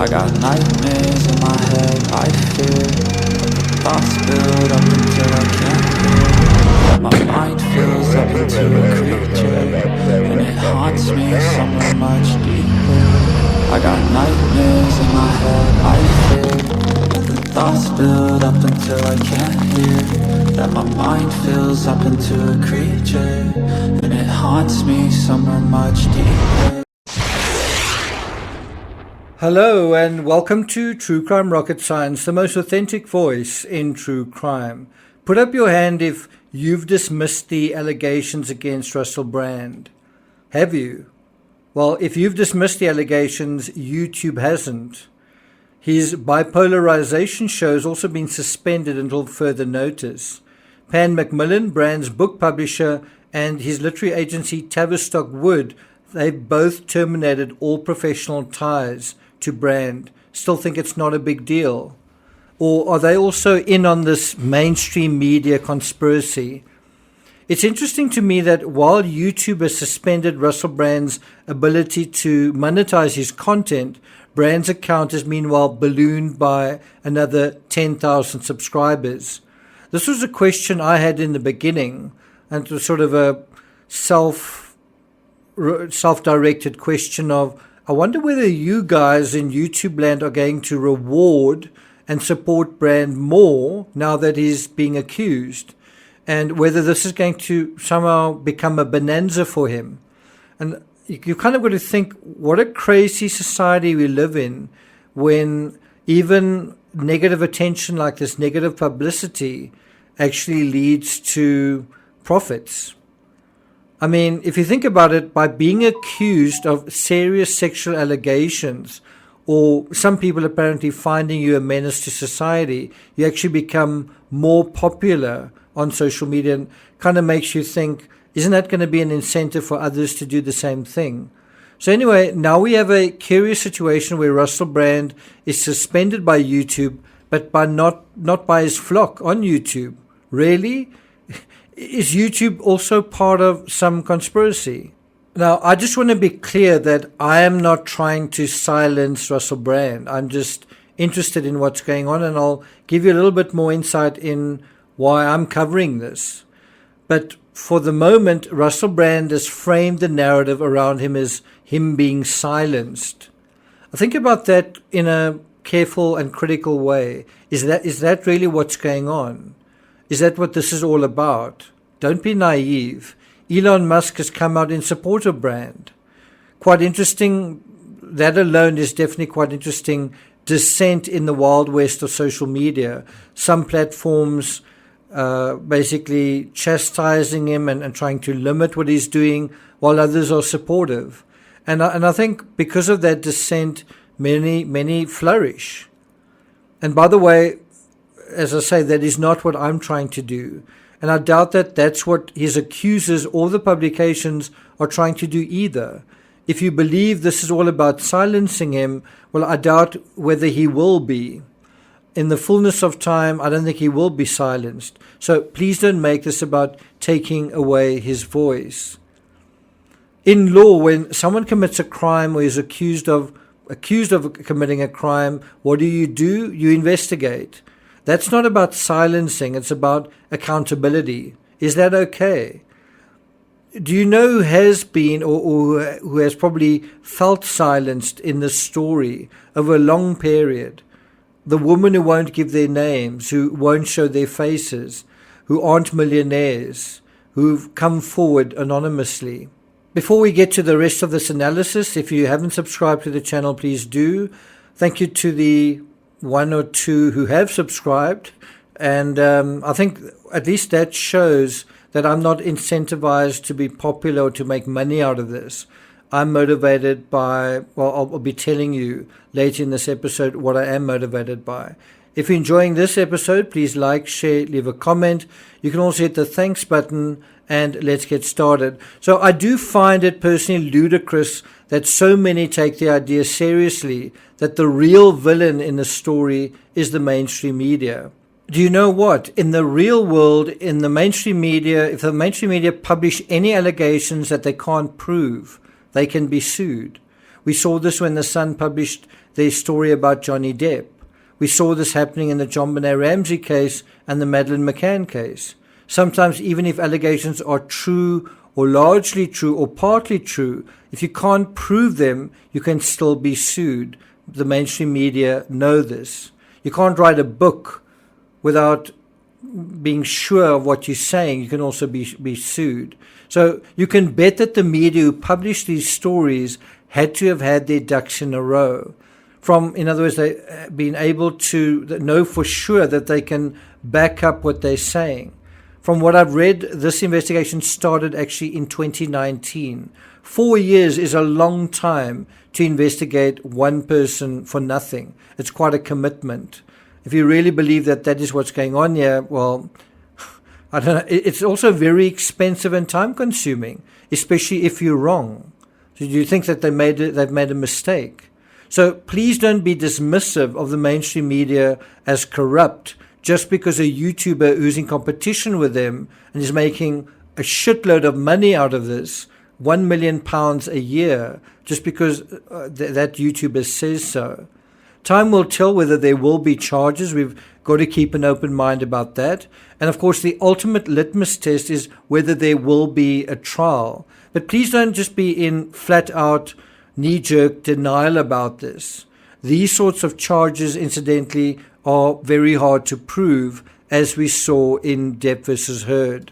I got nightmares in my head, I fear thoughts build up until I can't hear. My mind fills up into a creature, and it haunts me somewhere much deeper. I got nightmares in my head, I fear the thoughts build up until I can't hear. That my mind fills up into a creature, and it haunts me somewhere much deeper. Hello and welcome to True Crime Rocket Science, the most authentic voice in true crime. Put up your hand if you've dismissed the allegations against Russell Brand. Have you? Well, if you've dismissed the allegations, YouTube hasn't. His bipolarization show has also been suspended until further notice. Pan Macmillan, Brand's book publisher, and his literary agency Tavistock Wood, they've both terminated all professional ties to Brand. Still think it's not a big deal? Or are they also in on this mainstream media conspiracy? It's interesting to me that while YouTube has suspended Russell Brand's ability to monetize his content, Brand's account has meanwhile ballooned by another 10,000 subscribers. This was a question I had in the beginning, and it was sort of a self-directed question of, I wonder whether you guys in YouTube land are going to reward and support Brand more now that he's being accused, and whether this is going to somehow become a bonanza for him. And you kind of got to think, what a crazy society we live in when even negative attention like this, negative publicity, actually leads to profits. I mean, if you think about it, by being accused of serious sexual allegations, or some people apparently finding you a menace to society, you actually become more popular on social media, and kind of makes you think, isn't that going to be an incentive for others to do the same thing? So anyway, now we have a curious situation where Russell Brand is suspended by YouTube, but by not by his flock on YouTube. Really? Is YouTube also part of some conspiracy? Now, I just want to be clear that I am not trying to silence Russell Brand. I'm just interested in what's going on, and I'll give you a little bit more insight in why I'm covering this. But for the moment, Russell Brand has framed the narrative around him as him being silenced. I think about that in a careful and critical way. Is that really what's going on? Is that what this is all about? Don't be naive. Elon Musk has come out in support of Brand. Quite interesting. That alone is definitely quite interesting. Dissent in the Wild West of social media. Some platforms basically chastising him and trying to limit what he's doing, while others are supportive. And I think because of that dissent, many flourish. And by the way, as I say, that is not what I'm trying to do. And I doubt that that's what his accusers or the publications are trying to do either. If you believe this is all about silencing him, well, I doubt whether he will be. In the fullness of time, I don't think he will be silenced. So please don't make this about taking away his voice. In law, when someone commits a crime or is accused of committing a crime, what do? You investigate. That's not about silencing, it's about accountability. Is that okay? Do you know who has been or who has probably felt silenced in this story over a long period? The women who won't give their names, who won't show their faces, who aren't millionaires, who've come forward anonymously. Before we get to the rest of this analysis, if you haven't subscribed to the channel, please do. Thank you to the one or two who have subscribed, and I think at least that shows that I'm not incentivized to be popular or to make money out of this. I'm motivated by, well, I'll be telling you later in this episode what I am motivated by. If you're enjoying this episode, please like, share, leave a comment. You can also hit the thanks button, and let's get started. So I do find it personally ludicrous that so many take the idea seriously that the real villain in the story is the mainstream media. Do you know what? In the real world, in the mainstream media, if the mainstream media publish any allegations that they can't prove, they can be sued. We saw this when The Sun published their story about Johnny Depp. We saw this happening in the John Benet Ramsey case and the Madeleine McCann case. Sometimes even if allegations are true or largely true or partly true, if you can't prove them, you can still be sued. The mainstream media know this. You can't write a book without being sure of what you're saying. You can also be sued. So you can bet that the media who published these stories had to have had their ducks in a row. In other words, they've been able to know for sure that they can back up what they're saying. From what I've read, this investigation started actually in 2019. 4 years is a long time to investigate one person for nothing. It's quite a commitment. If you really believe that that is what's going on here, well, I don't know. It's also very expensive and time-consuming, especially if you're wrong. So do you think that they've made a mistake? So please don't be dismissive of the mainstream media as corrupt just because a YouTuber who's in competition with them and is making a shitload of money out of this, £1 million a year, just because that YouTuber says so. Time will tell whether there will be charges. We've got to keep an open mind about that. And of course, the ultimate litmus test is whether there will be a trial. But please don't just be in flat out knee-jerk denial about this. These sorts of charges, incidentally, are very hard to prove, as we saw in Depp versus Heard.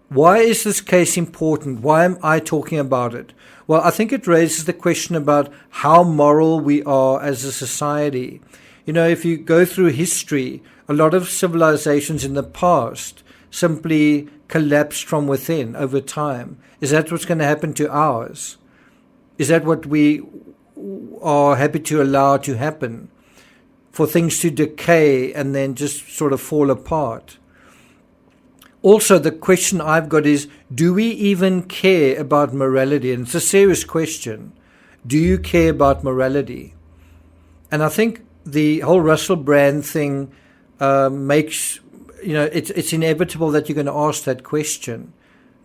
Why is this case important? Why am I talking about it? Well, I think it raises the question about how moral we are as a society. You know, if you go through history, a lot of civilizations in the past simply collapsed from within over time. Is that what's going to happen to ours? Is that what we are happy to allow to happen? For things to decay and then just sort of fall apart? Also, the question I've got is, do we even care about morality? And it's a serious question. Do you care about morality? And I think the whole Russell Brand thing makes, it's inevitable that you're going to ask that question.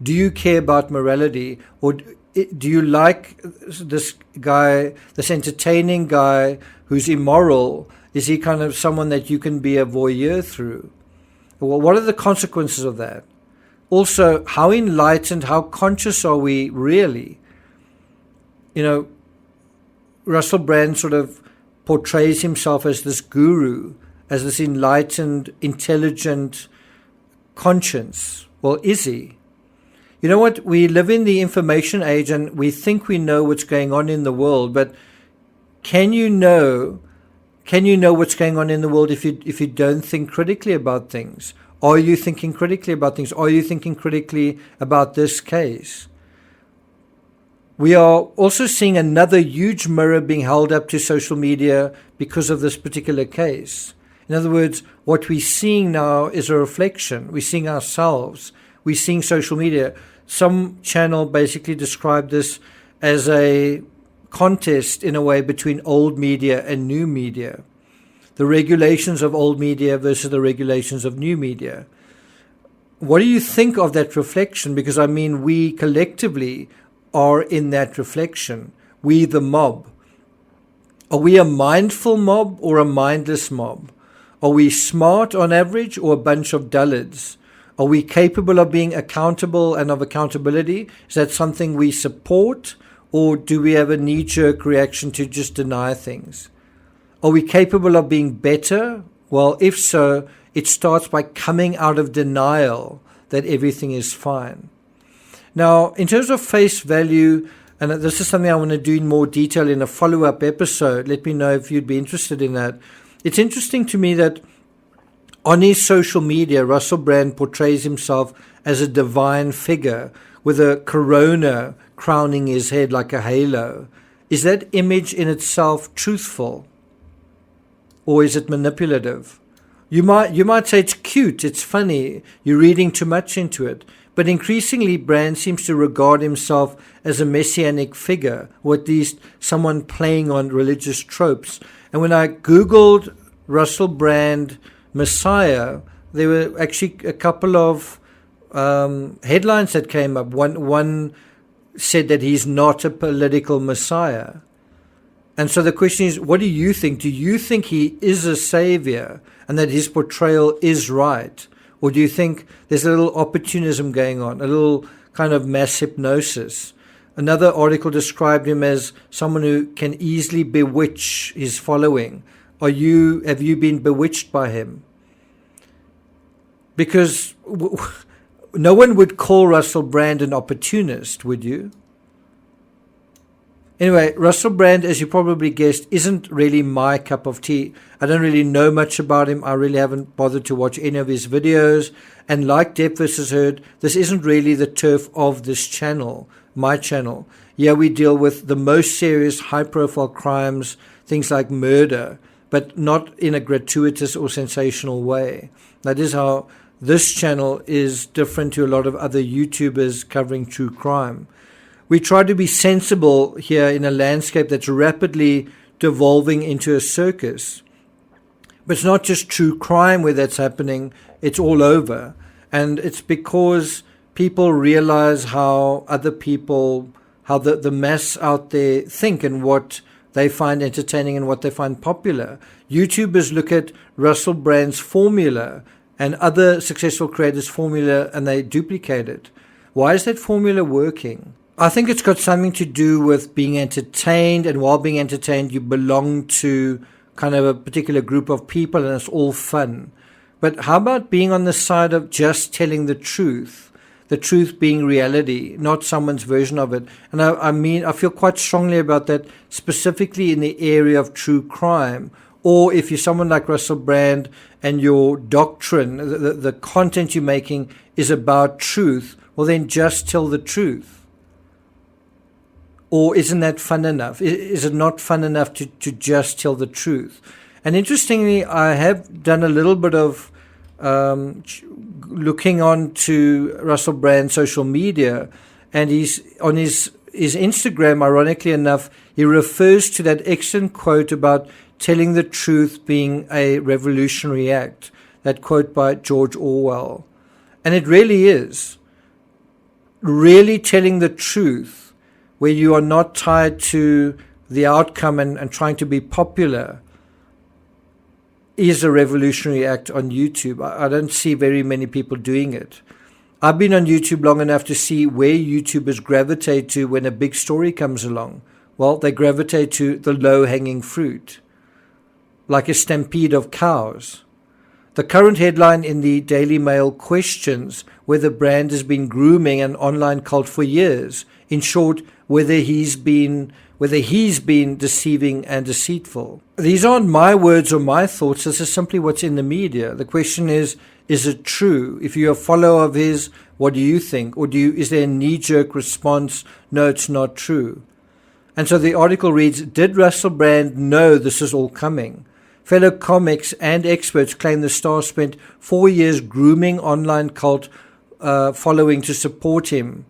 Do you care about morality? Or do you like this guy, this entertaining guy who's immoral? Is he kind of someone that you can be a voyeur through? Well, what are the consequences of that? Also, how enlightened, how conscious are we really? Russell Brand sort of portrays himself as this guru, as this enlightened, intelligent conscience. Well, is he? You know what? We live in the information age and we think we know what's going on in the world, but can you know what's going on in the world if you don't think critically about things? Are you thinking critically about things? Are you thinking critically about this case? We are also seeing another huge mirror being held up to social media because of this particular case. In other words, what we're seeing now is a reflection. We're seeing ourselves. We're seeing social media. Some channel basically described this as a contest in a way between old media and new media. The regulations of old media versus the regulations of new media. What do you think of that reflection? Because we collectively are in that reflection. We, the mob. Are we a mindful mob or a mindless mob? Are we smart on average or a bunch of dullards? Are we capable of being accountable and of accountability? Is that something we support? Or do we have a knee-jerk reaction to just deny things? Are we capable of being better? Well, if so, it starts by coming out of denial that everything is fine. Now, in terms of face value, and this is something I want to do in more detail in a follow-up episode. Let me know if you'd be interested in that. It's interesting to me that on his social media, Russell Brand portrays himself as a divine figure with a corona crowning his head like a halo. Is that image in itself truthful? Or is it manipulative? You might say it's cute, it's funny, you're reading too much into it. But increasingly, Brand seems to regard himself as a messianic figure, or at least someone playing on religious tropes. And when I Googled Russell Brand Messiah, there were actually a couple of headlines that came up. One said that he's not a political messiah. And so the question is, what do you think? Do you think he is a savior and that his portrayal is right? Or do you think there's a little opportunism going on, a little kind of mass hypnosis? Another article described him as someone who can easily bewitch his following. Have you been bewitched by him? Because no one would call Russell Brand an opportunist, would you? Anyway, Russell Brand, as you probably guessed, isn't really my cup of tea. I don't really know much about him. I really haven't bothered to watch any of his videos. And like Depth vs. Herd, this isn't really the turf of this channel, my channel. Yeah, we deal with the most serious, high-profile crimes, things like murder, but not in a gratuitous or sensational way. That is how this channel is different to a lot of other YouTubers covering true crime. We try to be sensible here in a landscape that's rapidly devolving into a circus. But it's not just true crime where that's happening, it's all over. And it's because people realize how other people, how the mass out there think and what they find entertaining and what they find popular. YouTubers look at Russell Brand's formula and other successful creators' formula and they duplicate it. Why is that formula working? I think it's got something to do with being entertained, and while being entertained, you belong to kind of a particular group of people and it's all fun. But how about being on the side of just telling the truth being reality, not someone's version of it? And I feel quite strongly about that, specifically in the area of true crime. Or if you're someone like Russell Brand and your doctrine, the content you're making is about truth, well then just tell the truth. Or isn't that fun enough? Is it not fun enough to just tell the truth? And interestingly, I have done a little bit of looking on to Russell Brand's social media, and he's on his Instagram, ironically enough, he refers to that excellent quote about telling the truth being a revolutionary act, that quote by George Orwell. And it really is. Really telling the truth, where you are not tied to the outcome and trying to be popular, is a revolutionary act on YouTube. I don't see very many people doing it. I've been on YouTube long enough to see where YouTubers gravitate to when a big story comes along. Well, they gravitate to the low-hanging fruit, like a stampede of cows. The current headline in the Daily Mail questions whether Brand has been grooming an online cult for years. In short, whether he's been deceiving and deceitful. These aren't my words or my thoughts. This is simply what's in the media. The question is it true? If you're a follower of his, what do you think? Or is there a knee-jerk response? No, it's not true. And so the article reads, did Russell Brand know this is all coming? Fellow comics and experts claim the star spent 4 years grooming online cult following to support him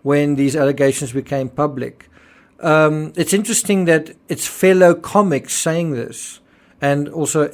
when these allegations became public. It's interesting that it's fellow comics saying this, and also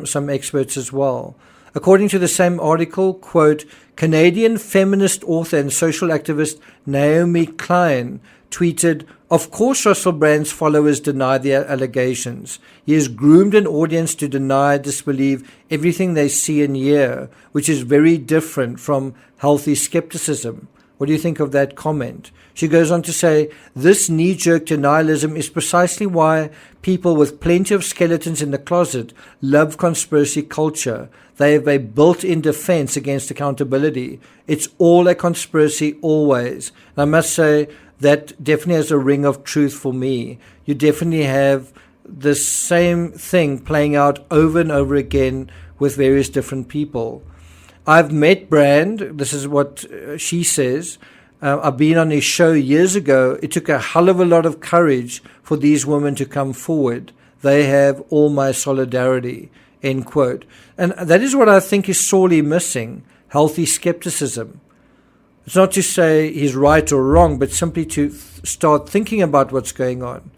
some experts as well. According to the same article, quote, Canadian feminist author and social activist Naomi Klein tweeted, of course Russell Brand's followers deny the allegations. He has groomed an audience to deny, disbelieve everything they see and hear, which is very different from healthy skepticism. What do you think of that comment? She goes on to say, this knee-jerk denialism is precisely why people with plenty of skeletons in the closet love conspiracy culture. They have a built-in defense against accountability. It's all a conspiracy always. And I must say, that definitely has a ring of truth for me. You definitely have the same thing playing out over and over again with various different people. I've met Brand. This is what she says. I've been on his show years ago. It took a hell of a lot of courage for these women to come forward. They have all my solidarity, end quote. And that is what I think is sorely missing, healthy skepticism. It's not to say he's right or wrong, but simply to start thinking about what's going on.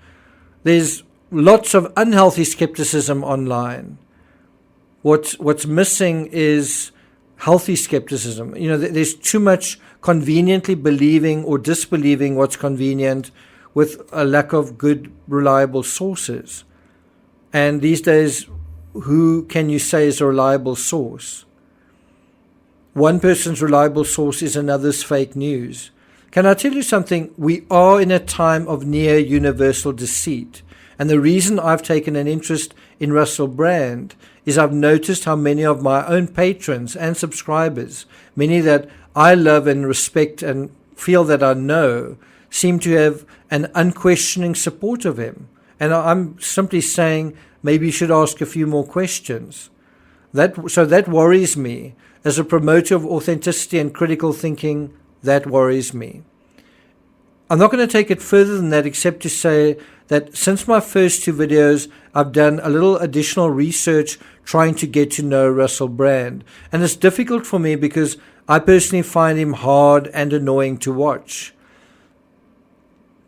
There's lots of unhealthy skepticism online. What's missing is healthy skepticism. There's too much conveniently believing or disbelieving what's convenient, with a lack of good, reliable sources. And these days, who can you say is a reliable source? One person's reliable source is another's fake news. Can I tell you something? We are in a time of near universal deceit. And the reason I've taken an interest in Russell Brand is I've noticed how many of my own patrons and subscribers, many that I love and respect and feel that I know, seem to have an unquestioning support of him. And I'm simply saying maybe you should ask a few more questions. So that worries me. As a promoter of authenticity and critical thinking, that worries me. I'm not going to take it further than that, except to say that since my first two videos, I've done a little additional research trying to get to know Russell Brand. And it's difficult for me because I personally find him hard and annoying to watch.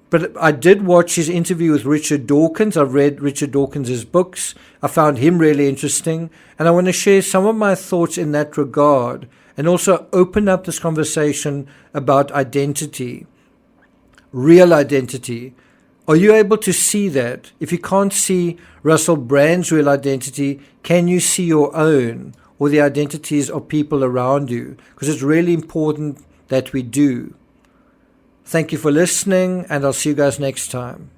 But I did watch his interview with Richard Dawkins. I've read Richard Dawkins' books. I found him really interesting. And I want to share some of my thoughts in that regard and also open up this conversation about identity, real identity. Are you able to see that? If you can't see Russell Brand's real identity, can you see your own or the identities of people around you? Because it's really important that we do. Thank you for listening, and I'll see you guys next time.